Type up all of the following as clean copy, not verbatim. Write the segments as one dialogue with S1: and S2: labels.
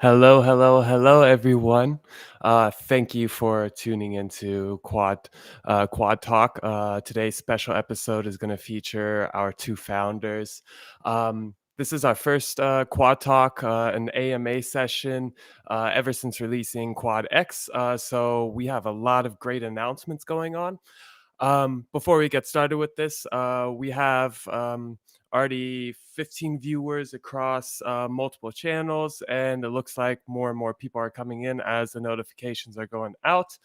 S1: Hello, hello, hello, everyone. Thank you for tuning into Quad Talk. Today's special episode is going to feature our two founders. This is our first Quad Talk, an AMA session ever since releasing QuadX. So we have a lot of great announcements going on. Before we get started with this, we have already 15 viewers across multiple channels, and it looks like more and more people are coming in as the notifications are going out.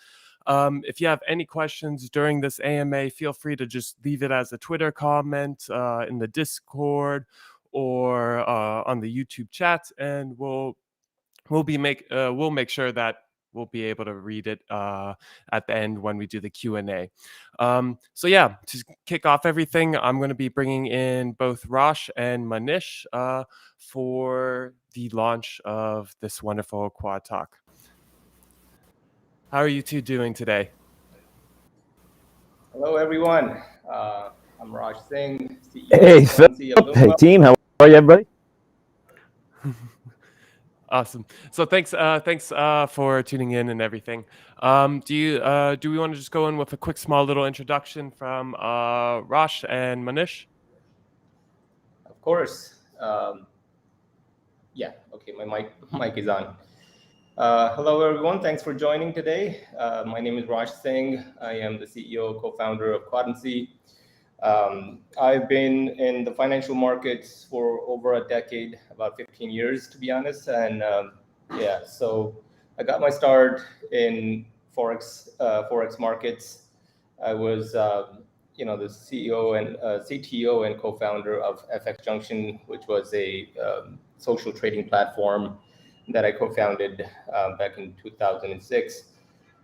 S1: If you have any questions during this AMA, feel free to just leave it as a Twitter comment in the Discord or on the YouTube chat, and we'll make sure that we'll be able to read it at the end when we do the Q&A. So yeah, to kick off everything, I'm going to be bringing in both Rosh and Manish for the launch of this wonderful Quad Talk. How are you two doing today?
S2: Hello, everyone. I'm Rosh Singh, CEO
S3: Hey,
S2: of
S3: Phil.
S2: Quadency.
S3: Hey, team. How are you, everybody?
S1: Awesome. So thanks for tuning in and everything. Do we want to just go in with a quick, small little introduction from Rosh and Manish?
S2: Of course. Okay, my mic is on. Hello, everyone. Thanks for joining today. My name is Rosh Singh. I am the CEO, co-founder of Quadency. I've been in the financial markets for over a decade, about 15 years, to be honest. And so I got my start in Forex markets. I was, the CEO and CTO and co-founder of FX Junction, which was a social trading platform that I co-founded back in 2006.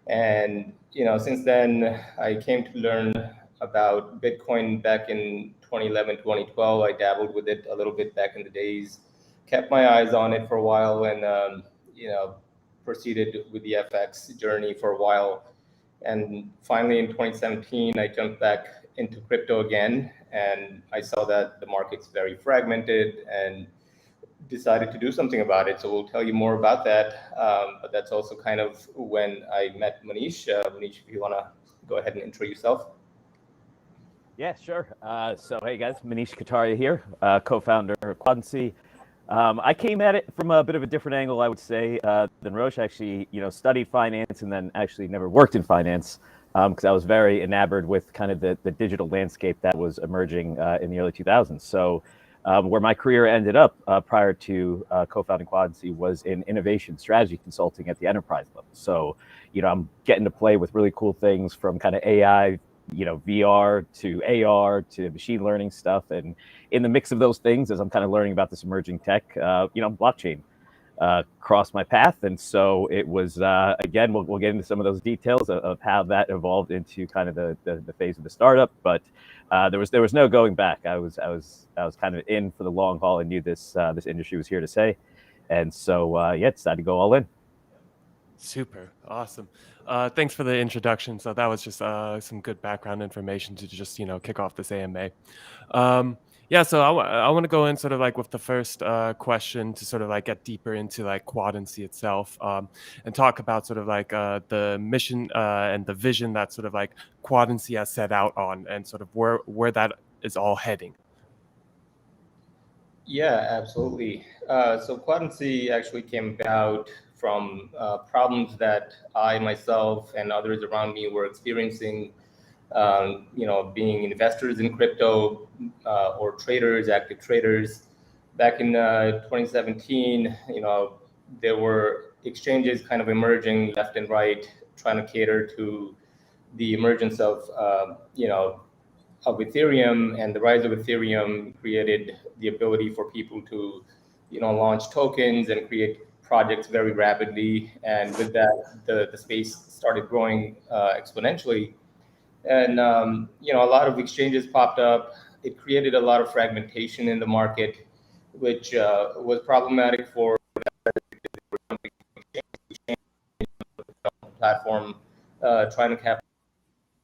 S2: And since then, I came to learn about Bitcoin back in 2011, 2012. I dabbled with it a little bit back in the days, kept my eyes on it for a while, and proceeded with the FX journey for a while. And finally, in 2017, I jumped back into crypto again, and I saw that the market's very fragmented and decided to do something about it. So we'll tell you more about that. But that's also kind of when I met Manish. Manish, if you want to go ahead and intro yourself.
S3: Yeah, sure. So, hey, guys, Manish Kataria here, co-founder of Quadency. I came at it from a bit of a different angle, I would say, than Rosh. Actually, studied finance and then actually never worked in finance because I was very enamored with kind of the digital landscape that was emerging in the early 2000s. So where my career ended up prior to co-founding Quadency was in innovation strategy consulting at the enterprise level. So, I'm getting to play with really cool things from kind of AI, VR to AR to machine learning stuff. And in the mix of those things, as I'm kind of learning about this emerging tech, blockchain crossed my path. And so it was, again, we'll get into some of those details of how that evolved into kind of the phase of the startup. But there was no going back. I was kind of in for the long haul and knew this industry was here to stay. And so, decided to go all in.
S1: Super awesome. Thanks for the introduction. So that was just some good background information to just kick off this AMA. So I want to go in sort of like with the first question to sort of like get deeper into like Quadency itself and talk about sort of like the mission and the vision that sort of like Quadency has set out on and sort of where that is all heading.
S2: Yeah, absolutely. So Quadency actually came about from problems that I myself and others around me were experiencing, being investors in crypto or traders, active traders. Back in 2017, there were exchanges kind of emerging left and right, trying to cater to the emergence of Ethereum, and the rise of Ethereum created the ability for people to, launch tokens and create projects very rapidly. And with that, the space started growing exponentially. And, a lot of exchanges popped up. It created a lot of fragmentation in the market, which was problematic for the platform trying to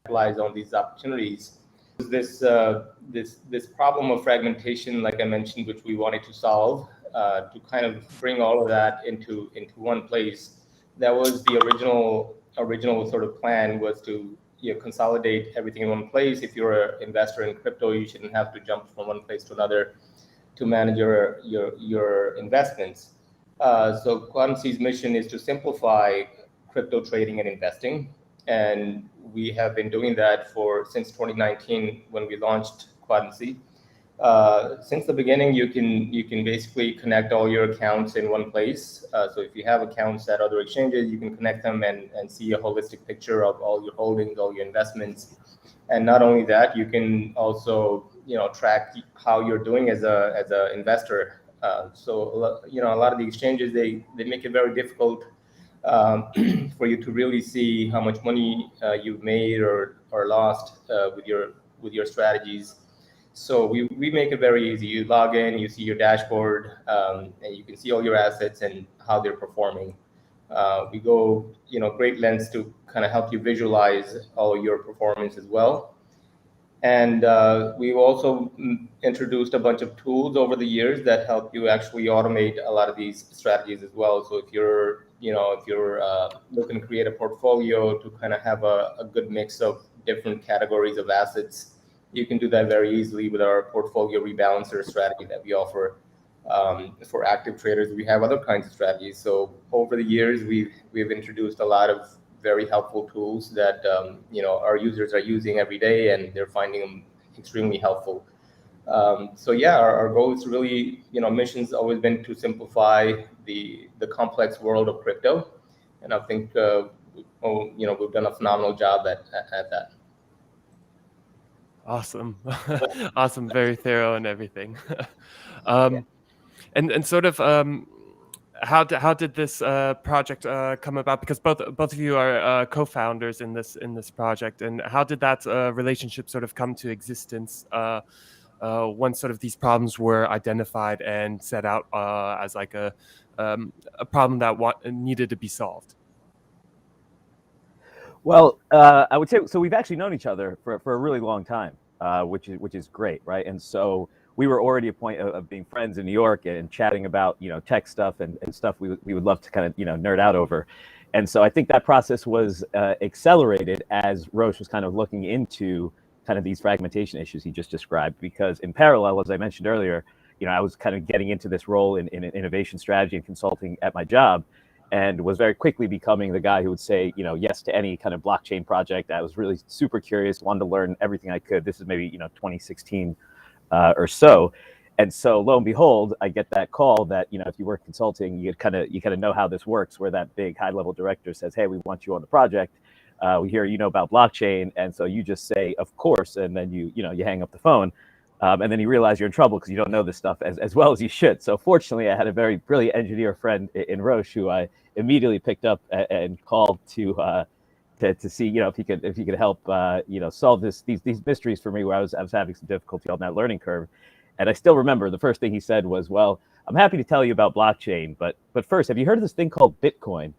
S2: capitalize on these opportunities. This problem of fragmentation, like I mentioned, which we wanted to solve. to kind of bring all of that into one place. That was the original sort of plan, was to consolidate everything in one place. If you're an investor in crypto, you shouldn't have to jump from one place to another to manage your investments. So Quadency's mission is to simplify crypto trading and investing, and we have been doing that since 2019 when we launched Quadency. Since the beginning, you can basically connect all your accounts in one place. So if you have accounts at other exchanges, you can connect them and see a holistic picture of all your holdings, all your investments. And not only that, you can also track how you're doing as a investor. So a lot of the exchanges, they make it very difficult for you to really see how much money you've made or lost with your strategies. So we make it very easy. You log in, you see your dashboard, and you can see all your assets and how they're performing. We go great lengths to kind of help you visualize all your performance as well. And we've also introduced a bunch of tools over the years that help you actually automate a lot of these strategies as well. So if you're looking to create a portfolio to kind of have a good mix of different categories of assets, you can do that very easily with our portfolio rebalancer strategy that we offer for active traders. We have other kinds of strategies. So over the years, we've introduced a lot of very helpful tools that our users are using every day, and they're finding them extremely helpful. So yeah, our goal is really, mission's always been to simplify the complex world of crypto, and I think we've done a phenomenal job at that.
S1: Awesome. Awesome, very thorough and everything. And sort of how did this project come about? Because both of you are co-founders in this project, and how did that relationship sort of come to existence once sort of these problems were identified and set out as like a problem that needed to be solved?
S3: Well, I would say so. We've actually known each other for a really long time, which is great, right? And so we were already at a point of being friends in New York and chatting about tech stuff and stuff we would love to kind of nerd out over. And so I think that process was accelerated as Rosh was kind of looking into kind of these fragmentation issues he just described. Because in parallel, as I mentioned earlier, I was kind of getting into this role in innovation strategy and consulting at my job, and was very quickly becoming the guy who would say, yes to any kind of blockchain project. I was really super curious, wanted to learn everything I could. This is maybe 2016 or so. And so lo and behold, I get that call that, if you work consulting, you kind of know how this works, where that big high level director says, hey, we want you on the project. We hear about blockchain. And so you just say, of course, and then you hang up the phone. And then you realize you're in trouble because you don't know this stuff as well as you should. So fortunately, I had a very brilliant engineer friend in Rosh who I immediately picked up and called to see if he could help solve these mysteries for me, where I was having some difficulty on that learning curve. And I still remember the first thing he said was, well, I'm happy to tell you about blockchain, but first, have you heard of this thing called Bitcoin?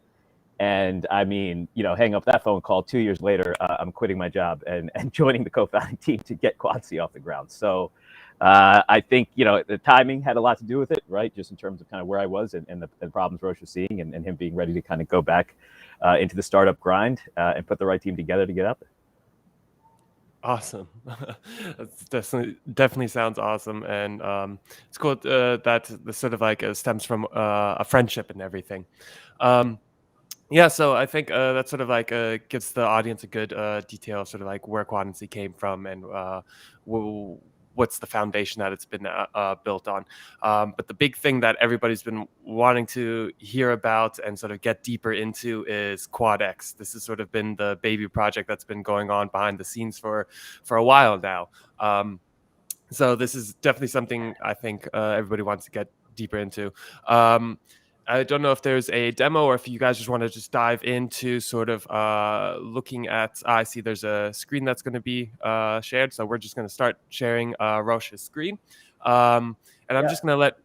S3: And I mean, hang up that phone call. 2 years later, I'm quitting my job and joining the co-founding team to get Quadency off the ground. So I think, the timing had a lot to do with it, right? Just in terms of kind of where I was and the problems Rosh was seeing, and him being ready to kind of go back into the startup grind and put the right team together to get out there.
S1: Awesome. That's definitely sounds awesome, and it's cool that this sort of like stems from a friendship and everything. Yeah, so I think that sort of like gives the audience a good detail of sort of like where Quadency came from and what's the foundation that it's been built on. But the big thing that everybody's been wanting to hear about and sort of get deeper into is QuadX. This has sort of been the baby project that's been going on behind the scenes for a while now. So this is definitely something I think everybody wants to get deeper into. I don't know if there's a demo or if you guys just want to just dive into sort of looking at, I see there's a screen that's going to be shared. So we're just going to start sharing Rosh's screen. And I'm just going to let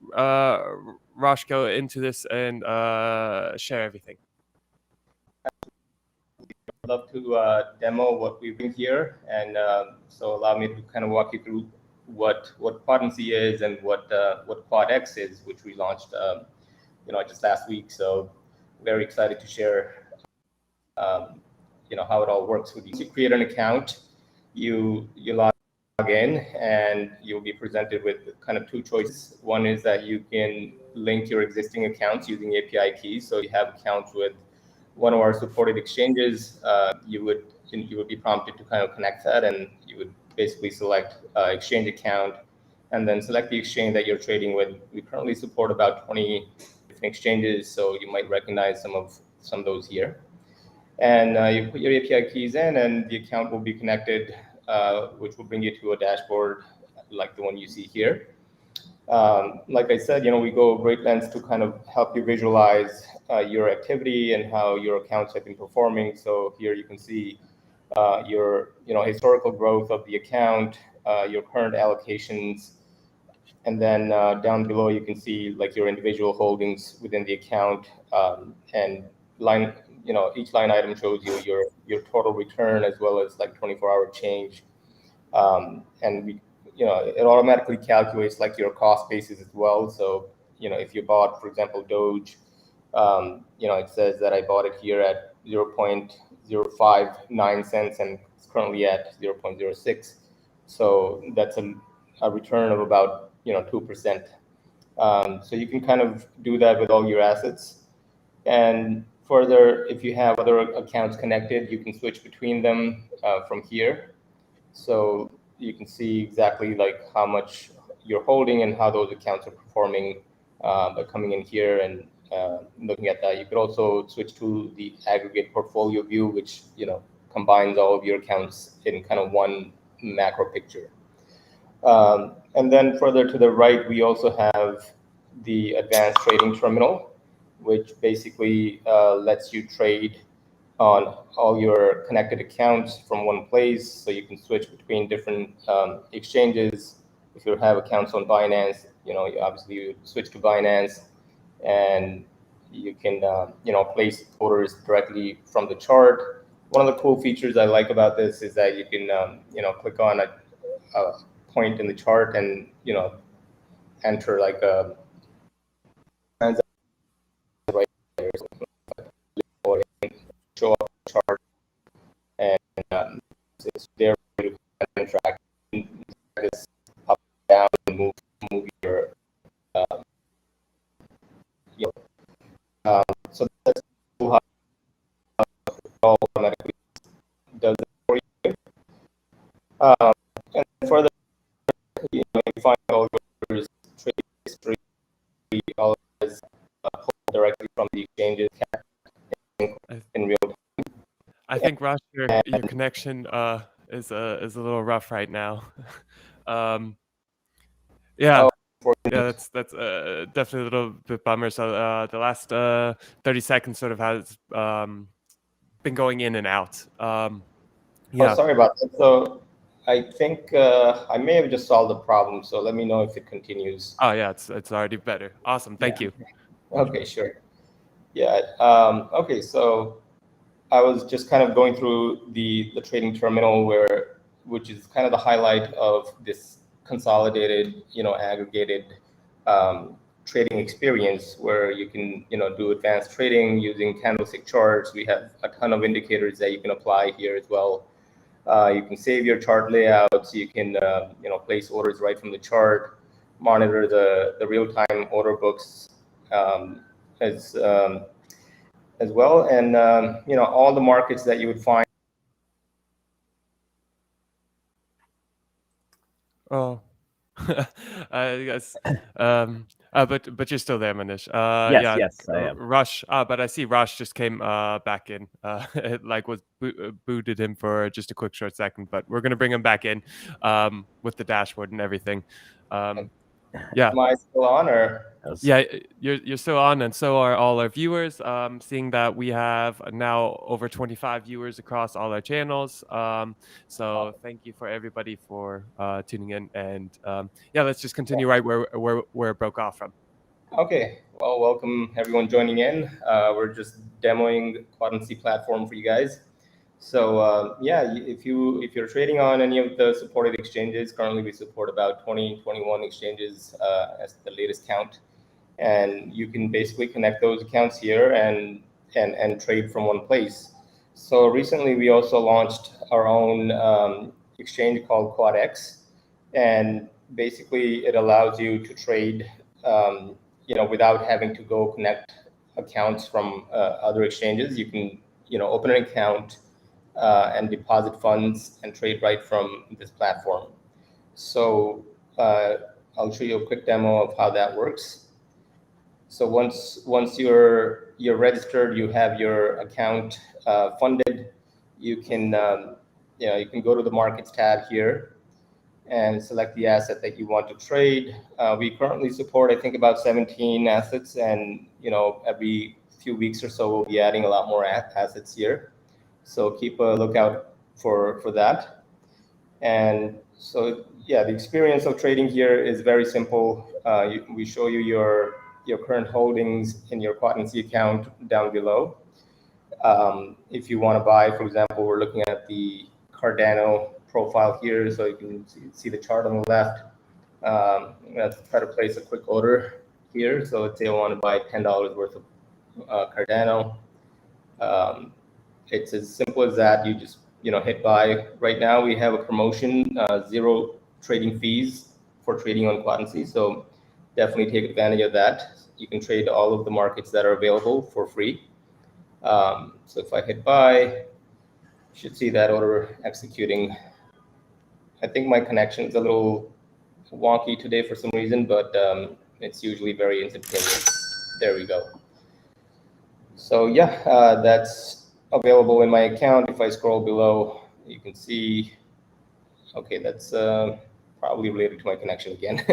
S1: Rosh go into this and share everything.
S2: I'd love to demo what we've been here. And so allow me to kind of walk you through what Quadency is and what QuadX is, which we launched just last week. So very excited to share how it all works with you. So you create an account, you log in, and you'll be presented with kind of two choices. One is that you can link your existing accounts using API keys. So you have accounts with one of our supported exchanges, you would be prompted to kind of connect that, and you would basically select exchange account and then select the exchange that you're trading with. We currently support about 20 different exchanges, so you might recognize some of those here. And you put your API keys in, and the account will be connected, which will bring you to a dashboard like the one you see here. Like I said, we go great lengths to kind of help you visualize your activity and how your accounts have been performing. So here you can see your historical growth of the account, your current allocations, and then down below you can see like your individual holdings within the account, and each line item shows you your total return as well as like 24-hour change, and it automatically calculates like your cost basis as well. So if you bought, for example, Doge, it says that I bought it here at 0.059 cents and it's currently at 0.06. So that's a return of about 2%. So you can kind of do that with all your assets. And further, if you have other accounts connected, you can switch between them from here. So you can see exactly like how much you're holding and how those accounts are performing by coming in here and looking at that. You could also switch to the aggregate portfolio view, which combines all of your accounts in kind of one macro picture. And then further to the right, we also have the advanced trading terminal, which basically lets you trade on all your connected accounts from one place. So you can switch between different exchanges. If you have accounts on Binance, obviously you switch to Binance, and you can place orders directly from the chart. One of the cool features I like about this is that you can click on a point in the chart and enter like a transaction right there, or show up the chart, and it's there to interact this up down and move your so that's how it automatically does it for you. And further, you find all your trade history, all is directly from the exchanges in real time.
S1: I think Rosh, your connection is a little rough right now. Yeah, that's definitely a little bit bummer. So the last 30 seconds sort of has been going in and out.
S2: Yeah. Oh, sorry about that. So I think I may have just solved the problem. So let me know if it continues.
S1: Oh yeah, it's already better. Awesome. Thank you.
S2: Okay, sure. Yeah. Okay. So I was just kind of going through the trading terminal, which is kind of the highlight of this consolidated, aggregated trading experience, where you can, do advanced trading using candlestick charts. We have a ton of indicators that you can apply here as well. You can save your chart layouts. You can, place orders right from the chart, monitor the real-time order books as well, and all the markets that you would find.
S1: Oh, I guess. But you're still there, Manish.
S3: Yes, I am.
S1: Rosh. But I see Rosh just came back in. It like was booted him for just a quick short second, but we're gonna bring him back in with the dashboard and everything. Yeah.
S2: Am I still on, or?
S1: Yeah, you're still on, and so are all our viewers. Seeing that we have now over 25 viewers across all our channels. So thank you for everybody for tuning in, and yeah, let's just continue right where it broke off from.
S2: Okay, well, welcome everyone joining in. We're just demoing Quadency platform for you guys. So yeah, if you're trading on any of the supported exchanges, currently we support about 21 exchanges as the latest count, and you can basically connect those accounts here and trade from one place. So recently we also launched our own exchange called QuadX, and basically it allows you to trade without having to go connect accounts from other exchanges. You can open an account and deposit funds and trade right from this platform. So I'll show you a quick demo of how that works. So once you're registered, you have your account funded. You can you can go to the markets tab here and select the asset that you want to trade. We currently support, I think, about 17 assets, and every few weeks or so we'll be adding a lot more assets here. So keep a lookout for that. And so yeah, the experience of trading here is very simple. We show you your current holdings in your Quadency account down below. If you want to buy, for example, we're looking at the Cardano profile here, so you can see the chart on the left. Let's try to place a quick order here. So let's say I want to buy $10 worth of Cardano. It's as simple as that. You just hit buy. Right now we have a promotion, 0 trading fees for trading on Quadency, so definitely take advantage of that. You can trade all of the markets that are available for free. So if I hit buy, you should see that order executing. I think my connection is a little wonky today for some reason, but it's usually very instantaneous. There we go. So yeah, that's available in my account. If I scroll below, you can see, okay, that's probably related to my connection again.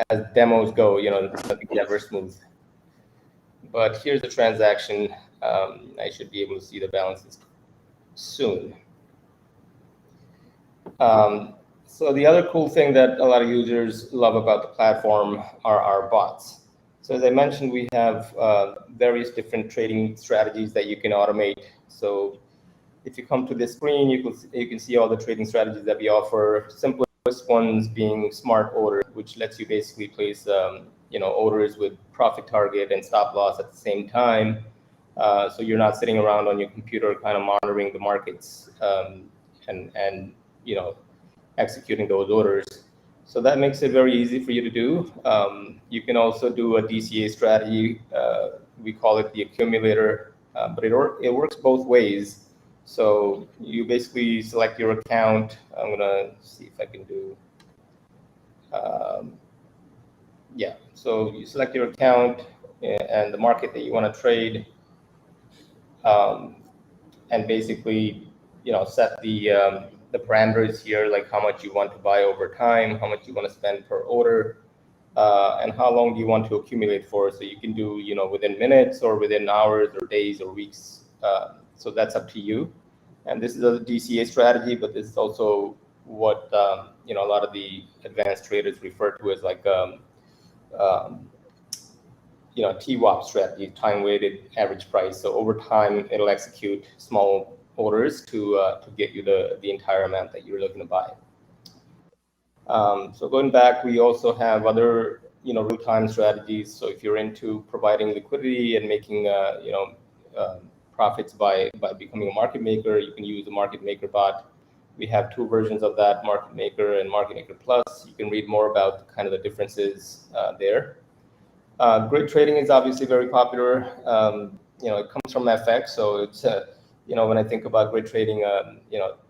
S2: As demos go, nothing's ever smooth. But here's the transaction. I should be able to see the balances soon. So the other cool thing that a lot of users love about the platform are our bots. So as I mentioned, we have various different trading strategies that you can automate. So if you come to this screen, you can see all the trading strategies that we offer. Simplest ones being smart order, which lets you basically place orders with profit target and stop loss at the same time. So you're not sitting around on your computer kind of monitoring the markets and executing those orders. So that makes it very easy for you to do. You can also do a DCA strategy. We call it the accumulator, but it works both ways. So you basically select your account. I'm gonna see if I can do, yeah. So you select your account and the market that you want to trade, and basically, set the parameters here, like how much you want to buy over time, how much you want to spend per order, and how long do you want to accumulate for. So you can do, within minutes or within hours or days or weeks. So that's up to you. And this is a DCA strategy, but this is also what a lot of the advanced traders refer to as like TWAP strategy, time-weighted average price. So over time, it'll execute small orders to get you the entire amount that you're looking to buy. So going back, we also have other real-time strategies. So if you're into providing liquidity and making profits by becoming a market maker, you can use the market maker bot. We have 2 versions of that, market maker and market maker plus. You can read more about kind of the differences there. Grid trading is obviously very popular. It comes from FX, so it's when I think about grid trading,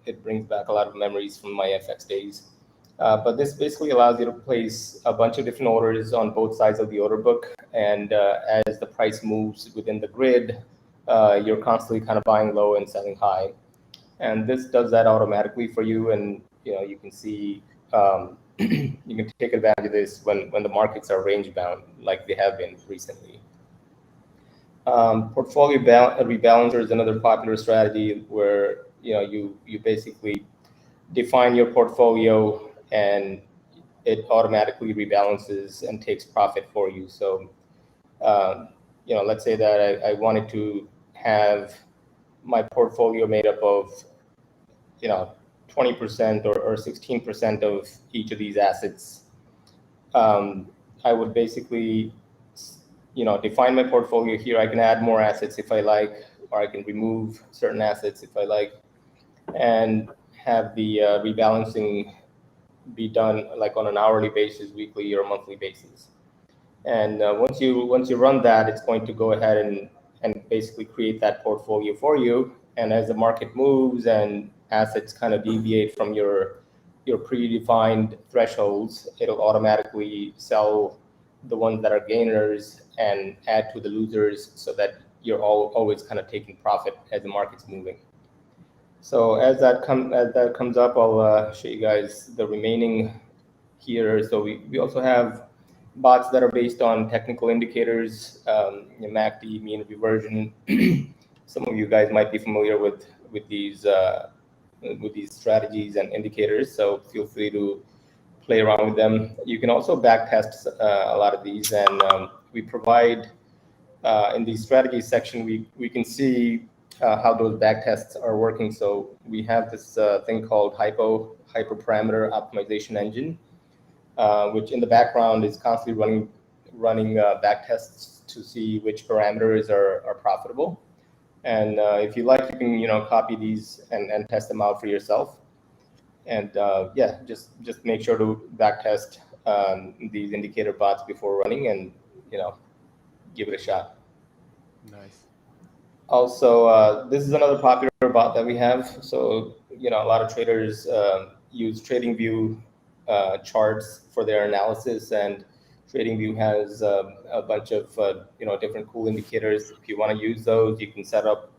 S2: it brings back a lot of memories from my FX days. But this basically allows you to place a bunch of different orders on both sides of the order book, and as the price moves within the grid, you're constantly kind of buying low and selling high, and this does that automatically for you. And you can see. You can take advantage of this when the markets are range bound, like they have been recently. Portfolio rebalancer is another popular strategy where you basically define your portfolio and it automatically rebalances and takes profit for you. So let's say that I wanted to have my portfolio made up of 20% or 16% of each of these assets. I would basically define my portfolio here. I can add more assets if I like, or I can remove certain assets if I like, and have the rebalancing be done like on an hourly basis, weekly or monthly basis. And once you run that, it's going to go ahead and basically create that portfolio for you. And as the market moves and assets kind of deviate from your predefined thresholds, it'll automatically sell the ones that are gainers and add to the losers, so that you're always kind of taking profit as the market's moving. So as that comes up, I'll show you guys the remaining here. So we also have bots that are based on technical indicators, MACD, mean reversion. Some of you guys might be familiar with these strategies and indicators, so feel free to play around with them. You can also backtest a lot of these, and we provide in the strategy section, we can see how those backtests are working. So we have this thing called hyperparameter optimization engine, which in the background is constantly running backtests to see which parameters are profitable. And if you like, you can copy these and test them out for yourself. And yeah, just make sure to backtest these indicator bots before running, and give it a shot.
S1: Nice.
S2: Also, this is another popular bot that we have. So a lot of traders use TradingView charts for their analysis, and TradingView has a bunch of different cool indicators. If you want to use those, you can set up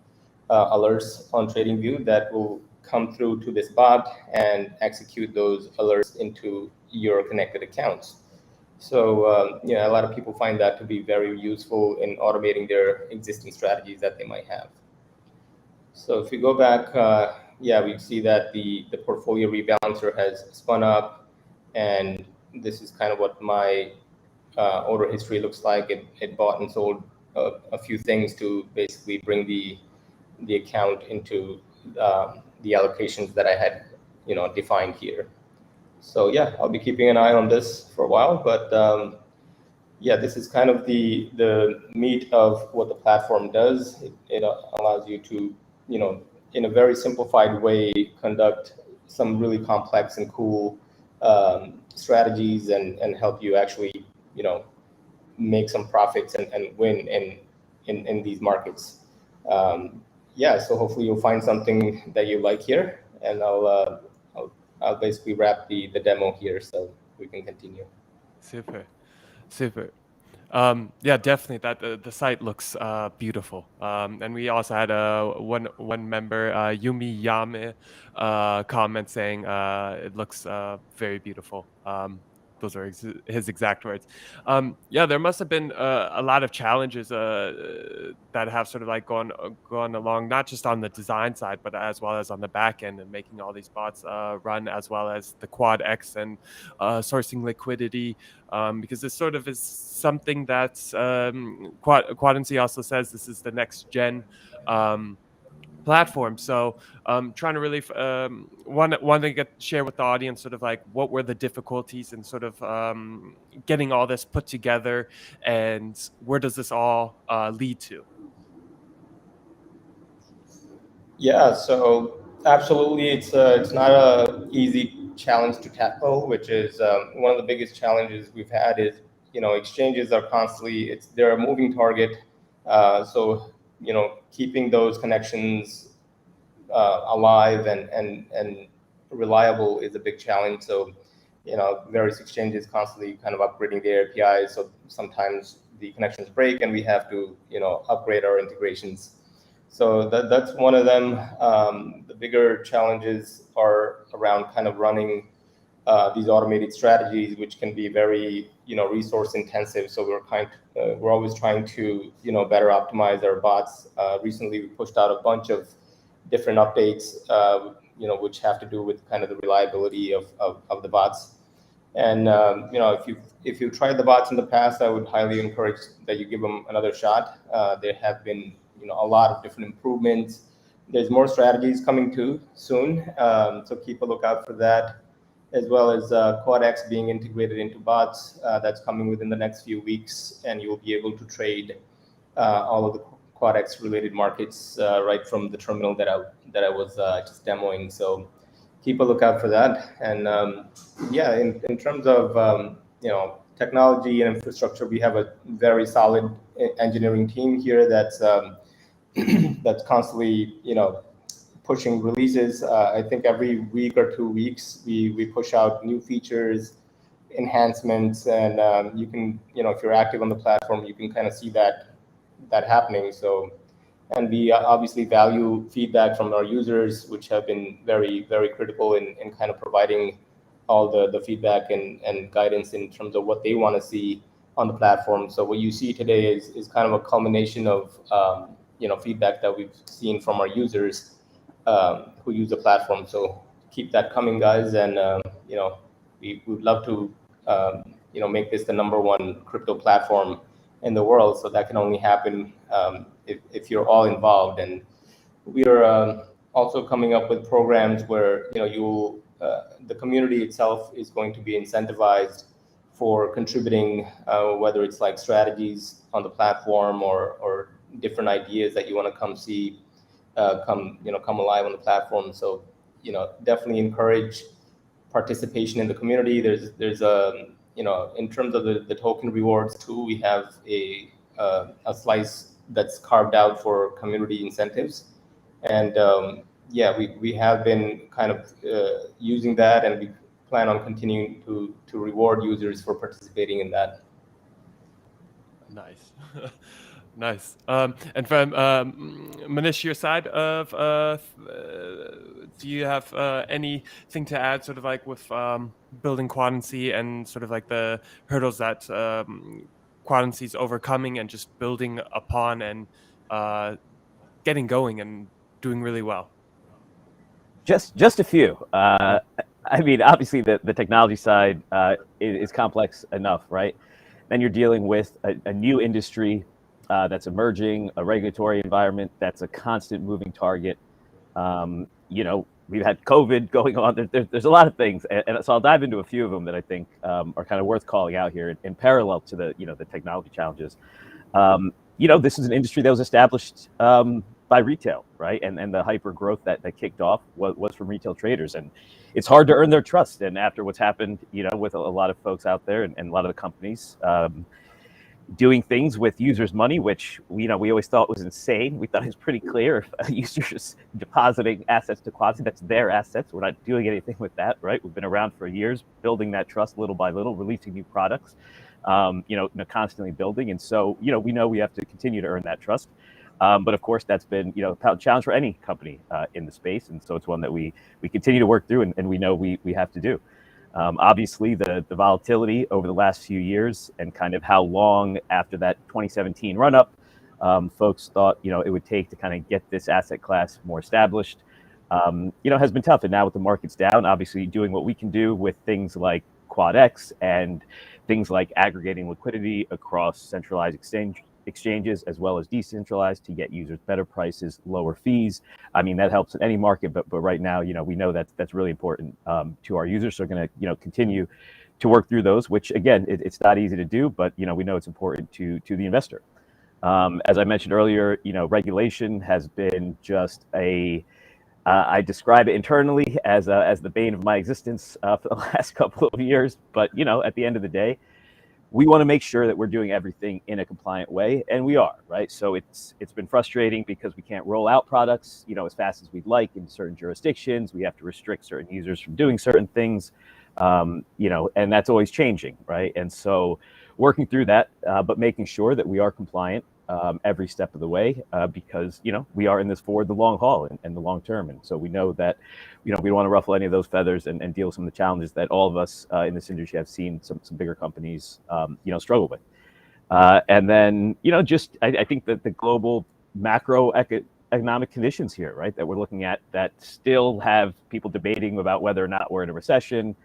S2: alerts on TradingView that will come through to this bot and execute those alerts into your connected accounts. So a lot of people find that to be very useful in automating their existing strategies that they might have. So if you go back, we see that the portfolio rebalancer has spun up, and this is kind of what my order history looks like. It bought and sold a few things to basically bring the account into the allocations that I had defined here. So yeah, I'll be keeping an eye on this for a while, but this is kind of the meat of what the platform does. It allows you to in a very simplified way conduct some really complex and cool strategies and help you actually make some profits and win in these markets. So hopefully you'll find something that you like here, and I'll basically wrap the demo here so we can continue.
S1: Super. Definitely. That the site looks beautiful. And we also had one member, Yumi Yame, comment saying it looks very beautiful. Those are his exact words. There must have been a lot of challenges that have sort of like gone along, not just on the design side, but as well as on the back end and making all these bots run, as well as the QuadX and sourcing liquidity. Because this sort of is something that's Quadency also says this is the next gen platform. So trying to really want to share with the audience sort of like what were the difficulties and sort of getting all this put together, and where does this all lead to?
S2: Yeah, so absolutely, it's not a easy challenge to tackle, which is one of the biggest challenges we've had. Is exchanges are constantly they're a moving target, so keeping those connections alive and reliable is a big challenge. So various exchanges constantly kind of upgrading their APIs, so sometimes the connections break and we have to upgrade our integrations. So that's one of them. The bigger challenges are around kind of running these automated strategies, which can be very resource intensive. So we're always trying to better optimize our bots. Recently, we pushed out a bunch of different updates, which have to do with kind of the reliability of the bots. And if you've tried the bots in the past, I would highly encourage that you give them another shot. There have been a lot of different improvements There's more strategies coming too soon, so keep a lookout for that, as well as QuadX being integrated into bots. That's coming within the next few weeks, and you'll be able to trade all of the QuadX related markets right from the terminal that I was just demoing. So keep a lookout for that. And yeah, in terms of technology and infrastructure, we have a very solid engineering team here that's that's constantly pushing releases. I think every week or 2 weeks we push out new features, enhancements, and you can, if you're active on the platform, you can kind of see that happening. So, and we obviously value feedback from our users, which have been very, very critical in kind of providing all the feedback and guidance in terms of what they want to see on the platform. So what you see today is kind of a culmination of feedback that we've seen from our users who use the platform. So keep that coming, guys, and we would love to make this the #1 crypto platform in the world. So that can only happen if you're all involved. And we are also coming up with programs where the community itself is going to be incentivized for contributing, whether it's like strategies on the platform or different ideas that you want to come see come alive on the platform. So definitely encourage participation in the community. There's a in terms of the token rewards too, we have a slice that's carved out for community incentives, and yeah, we have been kind of using that, and we plan on continuing to reward users for participating in that.
S1: Nice. Nice. And from Manish, your side of, do you have anything to add, sort of like with building Quadency and sort of like the hurdles that Quadency is overcoming and just building upon and getting going and doing really well?
S3: Just a few. I mean, obviously the technology side is complex enough, right? Then you're dealing with a new industry that's emerging, a regulatory environment that's a constant moving target. We've had COVID going on. There's a lot of things, and so I'll dive into a few of them that I think are kind of worth calling out here in parallel to the technology challenges. This is an industry that was established by retail, right? And the hyper growth that kicked off was from retail traders, and it's hard to earn their trust. And after what's happened, with a lot of folks out there and a lot of the companies doing things with users' money, which we always thought was insane. We thought it was pretty clear if a user's depositing assets to Quadency, that's their assets. We're not doing anything with that, right? We've been around for years, building that trust little by little, releasing new products, constantly building. And so, we know we have to continue to earn that trust. But of course, that's been, a challenge for any company in the space. And so it's one that we continue to work through, and we know we have to do. Obviously, the volatility over the last few years and kind of how long after that 2017 run up, folks thought, it would take to kind of get this asset class more established, has been tough. And now with the markets down, obviously doing what we can do with things like QuadX and things like aggregating liquidity across centralized exchanges as well as decentralized to get users better prices, lower fees. I mean, that helps in any market, but right now, we know that's really important to our users. So we're going to, continue to work through those, which again, it's not easy to do, but we know it's important to the investor. As I mentioned earlier, regulation has been just I describe it internally as the bane of my existence for the last couple of years. But at the end of the day, we want to make sure that we're doing everything in a compliant way, and we are, right? So it's been frustrating because we can't roll out products, as fast as we'd like in certain jurisdictions. We have to restrict certain users from doing certain things, and that's always changing, right? And so working through that, but making sure that we are compliant every step of the way, because we are in this for the long haul and the long term, and so we know that we don't want to ruffle any of those feathers and deal with some of the challenges that all of us in this industry have seen some bigger companies struggle with. And then I think that the global macroeconomic conditions here, right, that we're looking at, that still have people debating about whether or not we're in a recession.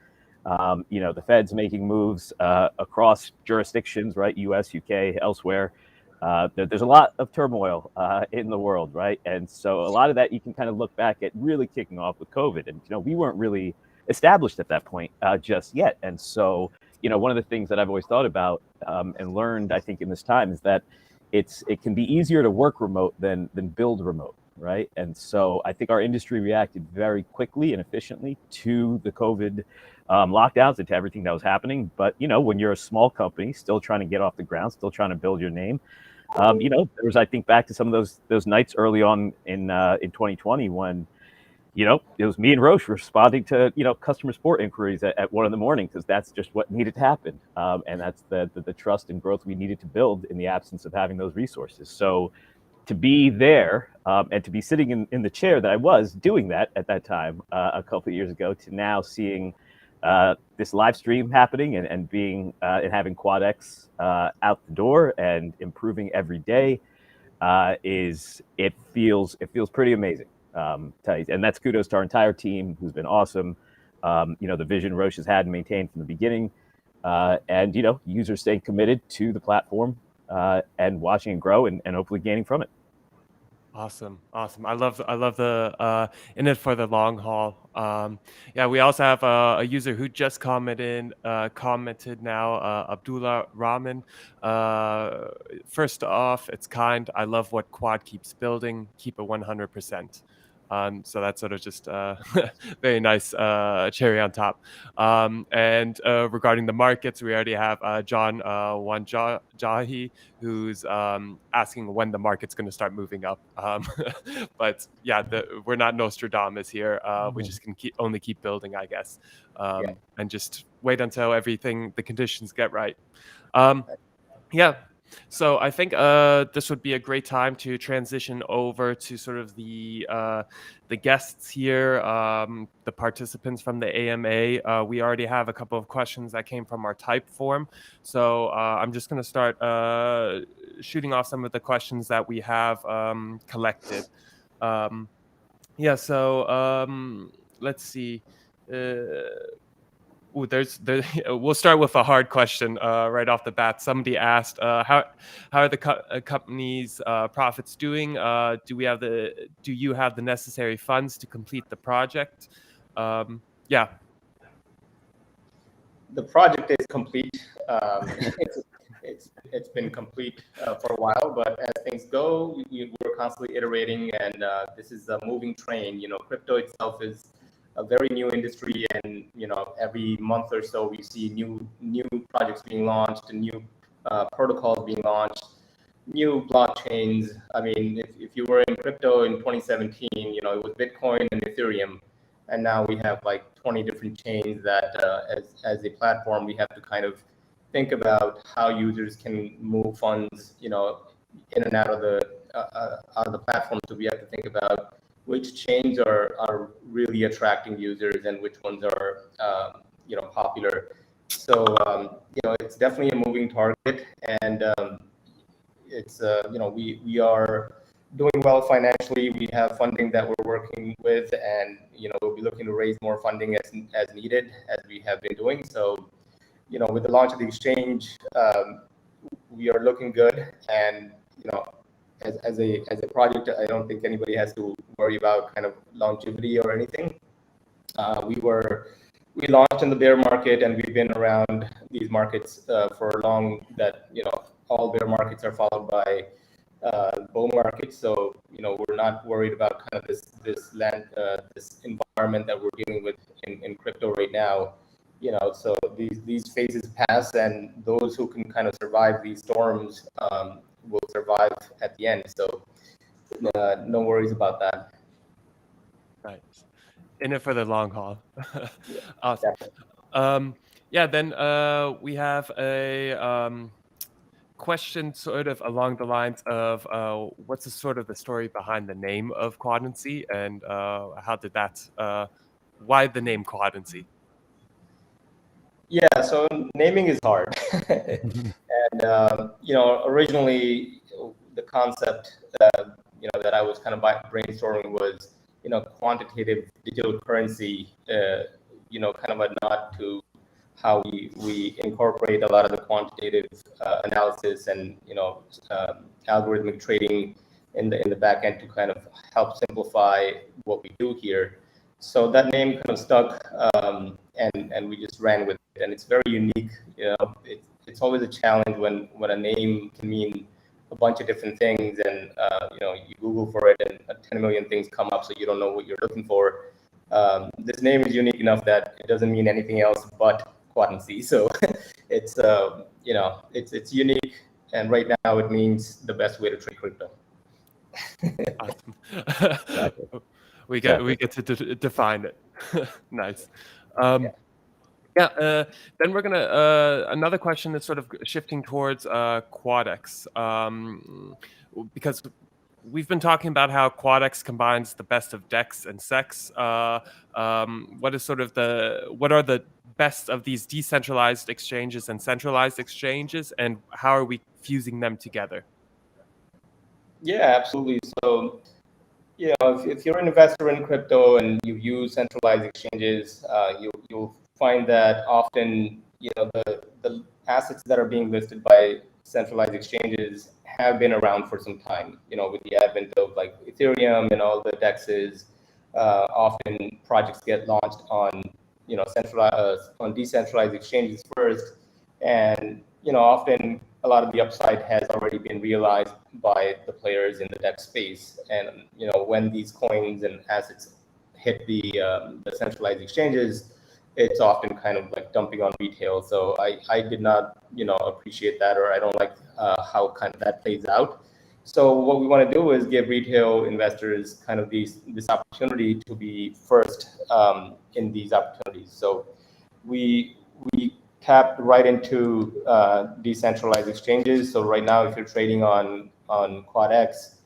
S3: The Fed's making moves across jurisdictions, right, U.S., U.K., elsewhere. there's a lot of turmoil in the world, right? And so a lot of that you can kind of look back at really kicking off with COVID, and we weren't really established at that point just yet. And so one of the things that I've always thought about and learned, I think, in this time is that it can be easier to work remote than build remote, right? And so I think our industry reacted very quickly and efficiently to the COVID lockdowns and to everything that was happening. But when you're a small company still trying to get off the ground, still trying to build your name, there was, I think, back to some of those nights early on in 2020 when it was me and Rosh responding to customer support inquiries at 1 a.m. because that's just what needed to happen, and that's the trust and growth we needed to build in the absence of having those resources. So to be there and to be sitting in the chair that I was doing that at that time a couple of years ago, to now seeing this live stream happening and being and having QuadX out the door and improving every day it feels pretty amazing. And that's kudos to our entire team, who's been awesome. The vision Roche has had and maintained from the beginning, and users staying committed to the platform and watching it grow and hopefully gaining from it.
S1: Awesome. I love the in it for the long haul. Yeah, we also have a user who just commented now, Abdullah Rahman. First off, it's kind. I love what Quad keeps building. Keep it 100%. So that's sort of just very nice cherry on top. And regarding the markets, we already have John Wanjahi, who's asking when the market's going to start moving up. But yeah, we're not Nostradamus here. We just can only keep building, I guess, and just wait until the conditions get right. Yeah. So I think this would be a great time to transition over to sort of the guests here, the participants from the AMA. We already have a couple of questions that came from our type form. So I'm just going to start shooting off some of the questions that we have collected. So let's see. We'll start with a hard question right off the bat. Somebody asked, how are the company's profits doing? Do you have the necessary funds to complete the project? Yeah.
S2: The project is complete. It's been complete for a while, but as things go, we're constantly iterating, and this is a moving train. Crypto itself is a very new industry, and every month or so we see new projects being launched and new protocols being launched, new blockchains. I mean, if you were in crypto in 2017, it was Bitcoin and Ethereum, and now we have like 20 different chains that as a platform we have to kind of think about how users can move funds in and out of the platform. So we have to think about which chains are really attracting users and which ones are popular. So it's definitely a moving target, and it's we are doing well financially. We have funding that we're working with, and we'll be looking to raise more funding as needed, as we have been doing. So with the launch of the exchange, we are looking good, and as a project, I don't think anybody has to worry about kind of longevity or anything. We launched in the bear market, and we've been around these markets for long. That all bear markets are followed by bull markets. So we're not worried about kind of this environment that we're dealing with in crypto right now. So these phases pass, and those who can kind of survive these storms will survive at the end. So no worries about that.
S1: Right. In it for the long haul. Awesome.
S2: Definitely.
S1: Then we have a question sort of along the lines of what's the story behind the name of Quadency, and how did why the name Quadency?
S2: Yeah, so naming is hard. And originally the concept that I was kind of brainstorming was quantitative digital currency, kind of a nod to how we incorporate a lot of the quantitative analysis and algorithmic trading in the back end to kind of help simplify what we do here. So that name kind of stuck, and we just ran with it. And it's very unique. It's always a challenge when a name can mean a bunch of different things, and you Google for it, and 10 million things come up, so you don't know what you're looking for. This name is unique enough that it doesn't mean anything else but Quadency. So it's it's unique, and right now it means the best way to trade crypto.
S1: Awesome.
S3: Exactly.
S1: we get to define it. Nice. Then we're gonna another question that's sort of shifting towards QuadX, because we've been talking about how QuadX combines the best of DEX and SEX. What are the best of these decentralized exchanges and centralized exchanges, and how are we fusing them together?
S2: Yeah, absolutely. So, if you're an investor in crypto and you use centralized exchanges, you'll find that often, the assets that are being listed by centralized exchanges have been around for some time. With the advent of like Ethereum and all the DEXs, often projects get launched on, centralized on decentralized exchanges first, and often a lot of the upside has already been realized by the players in the DEX space. And when these coins and assets hit the centralized exchanges, it's often kind of like dumping on retail. So I did not appreciate that, or I don't like how kind of that plays out. So what we want to do is give retail investors kind of this opportunity to be first in these opportunities. So we tapped right into decentralized exchanges. So right now, if you're trading on QuadX,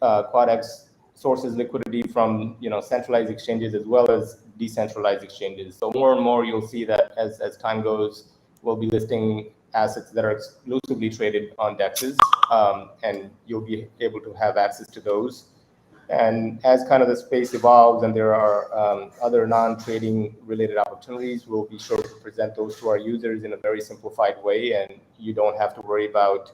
S2: QuadX sources liquidity from centralized exchanges as well as decentralized exchanges. So more and more, you'll see that as time goes, we'll be listing assets that are exclusively traded on DEXs, and you'll be able to have access to those. And as kind of the space evolves and there are other non-trading related opportunities, we'll be sure to present those to our users in a very simplified way, and you don't have to worry about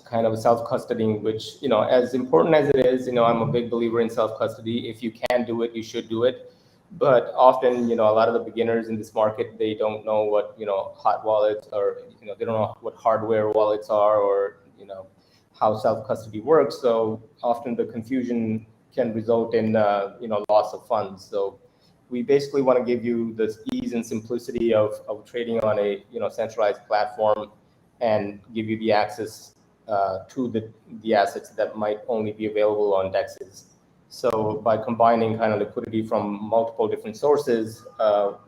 S2: kind of self-custodying, which, as important as it is, I'm a big believer in self-custody. If you can do it, you should do it. But often, a lot of the beginners in this market, they don't know what, hot wallets, or, they don't know what hardware wallets are, or, how self-custody works. So often the confusion can result in, loss of funds. So we basically want to give you the ease and simplicity of trading on a, centralized platform, and give you the access to the assets that might only be available on DEXs. So by combining kind of liquidity from multiple different sources,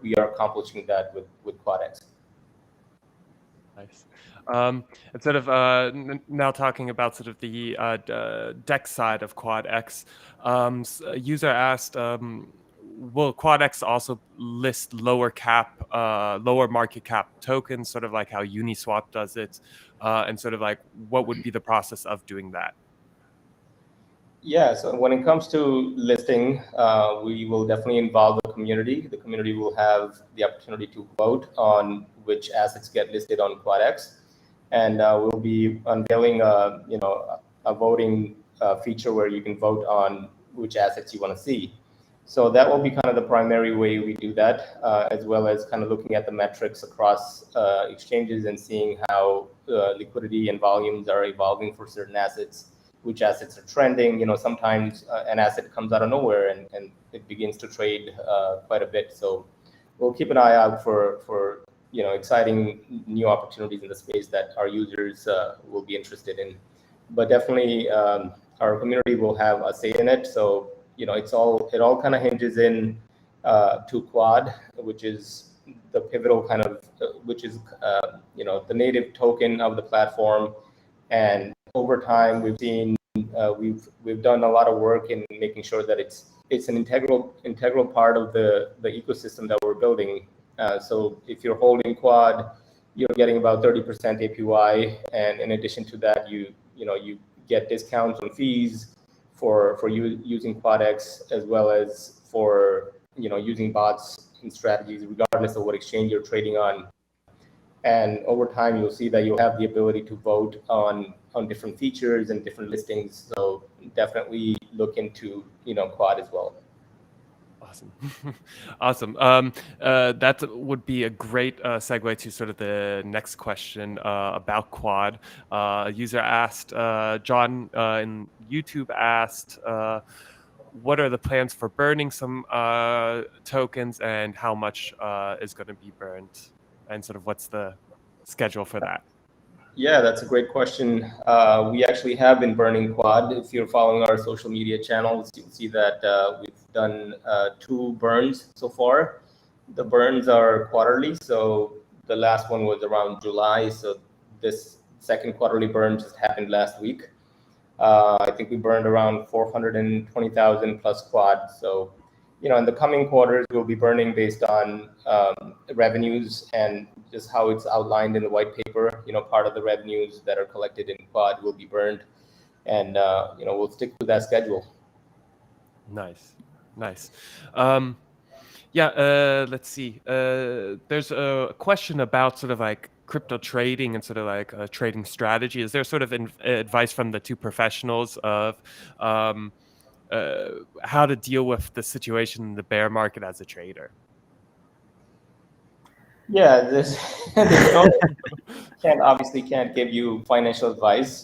S2: we are accomplishing that with QuadX.
S1: Nice. And sort of now talking about sort of the DEX side of QuadX, a user asked, will QuadX also list lower market cap tokens, sort of like how Uniswap does it, and sort of like what would be the process of doing that?
S2: Yeah, so when it comes to listing, we will definitely involve the community. The community will have the opportunity to vote on which assets get listed on QuadX, and we'll be unveiling a voting feature where you can vote on which assets you want to see. So that will be kind of the primary way we do that, as well as kind of looking at the metrics across exchanges and seeing how liquidity and volumes are evolving for certain assets, which assets are trending. Sometimes an asset comes out of nowhere and it begins to trade quite a bit. So we'll keep an eye out for exciting new opportunities in the space that our users will be interested in. But definitely our community will have a say in it. So it all kind of hinges in to Quad, which is the pivotal kind of which is the native token of the platform. And over time, we've seen we've done a lot of work in making sure that it's an integral part of the ecosystem that we're building. So if you're holding Quad, you're getting about 30% APY, and in addition to that, you get discounts on fees for you using QuadX, as well as for using bots and strategies, regardless of what exchange you're trading on. And over time, you'll see that you'll have the ability to vote on different features and different listings. So definitely look into Quad as well.
S1: Awesome. Awesome. That would be a great segue to sort of the next question about Quad. A user asked, John in YouTube asked, what are the plans for burning some tokens and how much is going to be burned? And sort of what's the schedule for that?
S2: Yeah, that's a great question. We actually have been burning Quad. If you're following our social media channels, you'll see that we've done 2 burns so far. The burns are quarterly, so the last one was around July. So this second quarterly burn just happened last week. I think we burned around 420,000 plus Quad. So, in the coming quarters, we'll be burning based on revenues and just how it's outlined in the white paper. Part of the revenues that are collected in Quad will be burned, and we'll stick to that schedule.
S1: Nice. Let's see. There's a question about sort of like crypto trading and sort of like a trading strategy. Is there sort of advice from the 2 professionals of how to deal with the situation in the bear market as a trader?
S2: Yeah, there's obviously can't give you financial advice.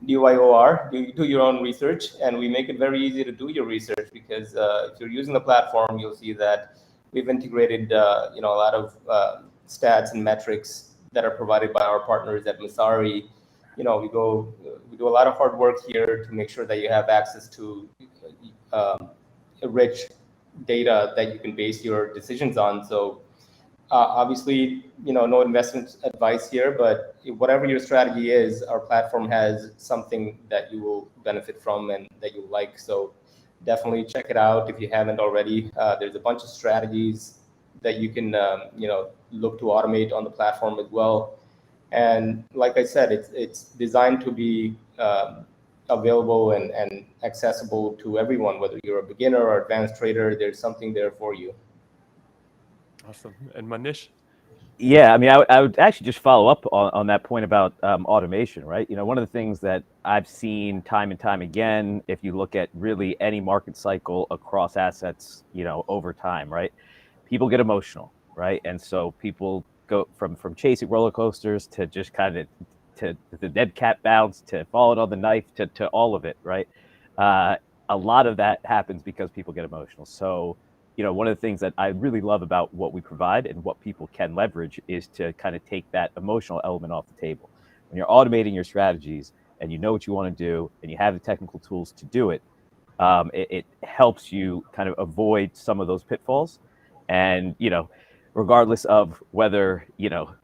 S2: DYOR, do your own research, and we make it very easy to do your research because if you're using the platform, you'll see that we've integrated a lot of stats and metrics that are provided by our partners at Masari. We do a lot of hard work here to make sure that you have access to rich data that you can base your decisions on. So obviously, no investment advice here, but whatever your strategy is, our platform has something that you will benefit from and that you like. So definitely check it out if you haven't already. There's a bunch of strategies that you can, look to automate on the platform as well. And like I said, it's designed to be available and accessible to everyone, whether you're a beginner or advanced trader. There's something there for you.
S1: Awesome. And Manish?
S3: Yeah, I mean, I would actually just follow up on that point about automation, right? One of the things that I've seen time and time again, if you look at really any market cycle across assets, over time, right? People get emotional, right? And so people go from chasing roller coasters to just kind of to the dead cat bounce to falling on the knife to all of it, right? A lot of that happens because people get emotional. So one of the things that I really love about what we provide and what people can leverage is to kind of take that emotional element off the table. When you're automating your strategies and you know what you want to do and you have the technical tools to do it, it helps you kind of avoid some of those pitfalls. And, regardless of whether, your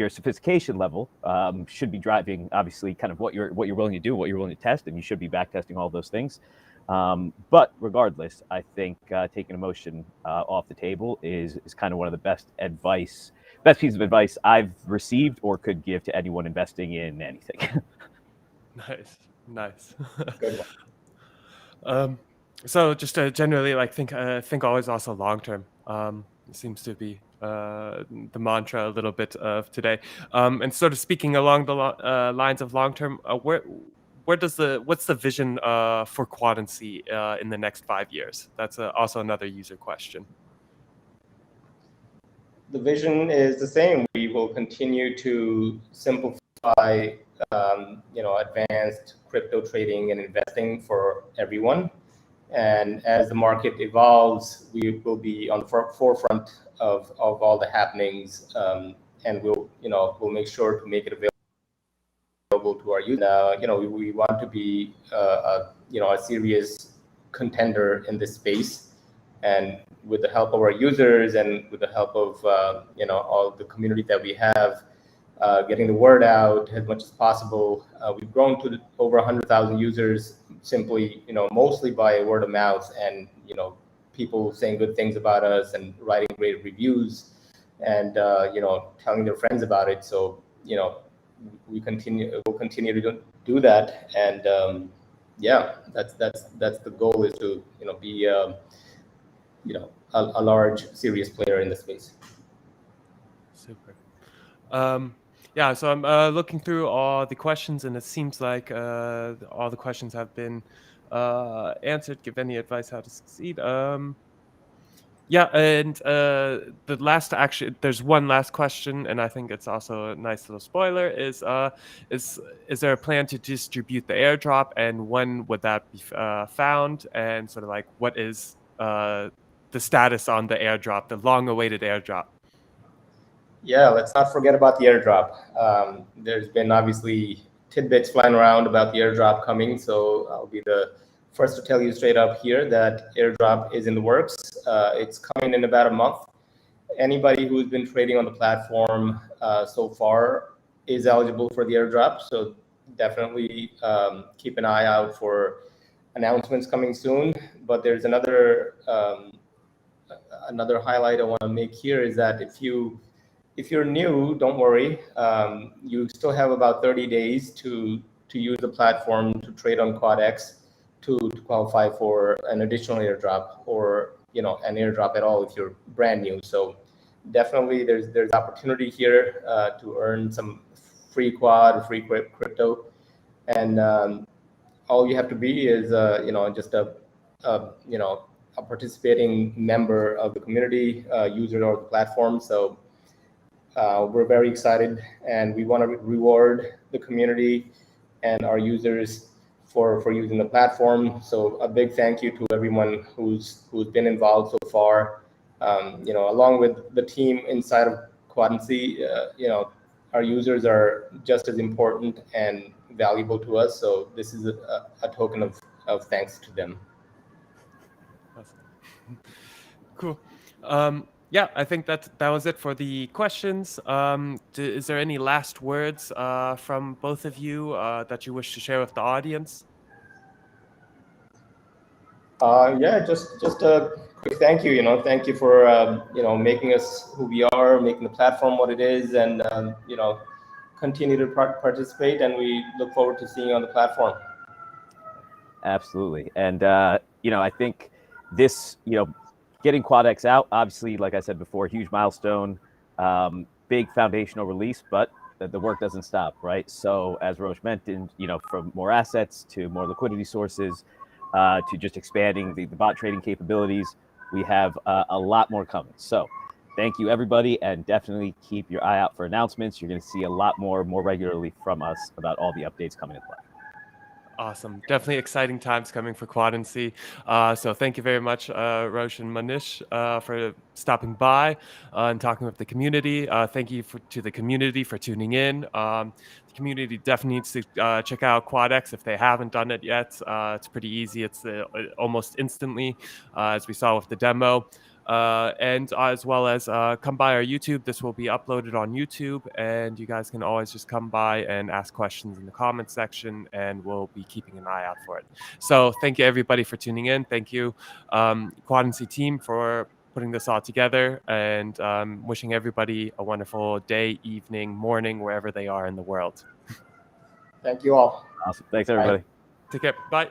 S3: sophistication level should be driving, obviously, kind of what you're willing to do, what you're willing to test, and you should be back testing all those things. But regardless, I think taking emotion off the table is kind of one of the best pieces of advice I've received or could give to anyone investing in anything.
S1: Nice.
S2: Good one.
S1: So just generally, like think always also long term. Seems to be the mantra a little bit of today. And sort of speaking along the lines of long term, what's the vision for Quadency in the next 5 years? That's also another user question.
S2: The vision is the same. We will continue to simplify, advanced crypto trading and investing for everyone. And as the market evolves, we will be on the forefront of all the happenings, and we'll make sure to make it available to our users. We want to be a serious contender in this space, and with the help of our users and with the help of all the community that we have, getting the word out as much as possible. We've grown to over 100,000 users simply, mostly by word of mouth and, people saying good things about us and writing great reviews and, telling their friends about it. So, we'll continue to do that. And yeah, that's the goal, is to be a large serious player in the space.
S1: Super. Yeah, so I'm looking through all the questions, and it seems like all the questions have been answered. Give any advice how to succeed. Yeah, and the last, actually, there's one last question, and I think it's also a nice little spoiler. Is is there a plan to distribute the airdrop, and when would that be found? And sort of like, what is the status on the airdrop, the long-awaited airdrop?
S2: Yeah, let's not forget about the airdrop. There's been obviously tidbits flying around about the airdrop coming, so I'll be the first to tell you straight up here that airdrop is in the works. It's coming in about a month. Anybody who's been trading on the platform so far is eligible for the airdrop, so definitely keep an eye out for announcements coming soon. But there's another highlight I want to make here, is that if you're new, don't worry. You still have about 30 days to use the platform to trade on QuadX to qualify for an additional airdrop, or an airdrop at all if you're brand new. So definitely there's opportunity here to earn some free quad, free crypto, and all you have to be is just a participating member of the community, user of the platform. So we're very excited, and we want to reward the community and our users for using the platform. So a big thank you to everyone who's been involved so far. Along with the team inside of Quadency, our users are just as important and valuable to us. So this is a token of thanks to them.
S1: Awesome. Cool. Yeah, I think that was it for the questions. Is there any last words from both of you that you wish to share with the audience?
S2: Yeah, just a quick thank you. Thank you for making us who we are, making the platform what it is, and continue to participate. And we look forward to seeing you on the platform.
S3: Absolutely. And, I think this, getting QuadX out, obviously, like I said before, huge milestone, big foundational release, but the work doesn't stop, right? So as Rosh mentioned, from more assets to more liquidity sources, to just expanding the bot trading capabilities, we have a lot more coming. So thank you, everybody, and definitely keep your eye out for announcements. You're going to see a lot more regularly from us about all the updates coming in play.
S1: Awesome. Definitely exciting times coming for Quadency. So thank you very much, Rosh and Manish, for stopping by and talking with the community. Thank you to the community for tuning in. The community definitely needs to check out QuadX if they haven't done it yet. It's pretty easy. It's almost instantly, as we saw with the demo. And as well as come by our YouTube. This will be uploaded on YouTube, and you guys can always just come by and ask questions in the comment section, and we'll be keeping an eye out for it. So thank you, everybody, for tuning in. Thank you, Quadency team, for putting this all together, and wishing everybody a wonderful day, evening, morning, wherever they are in the world.
S2: Thank you all.
S3: Awesome. Thanks, everybody.
S1: Take care. Bye.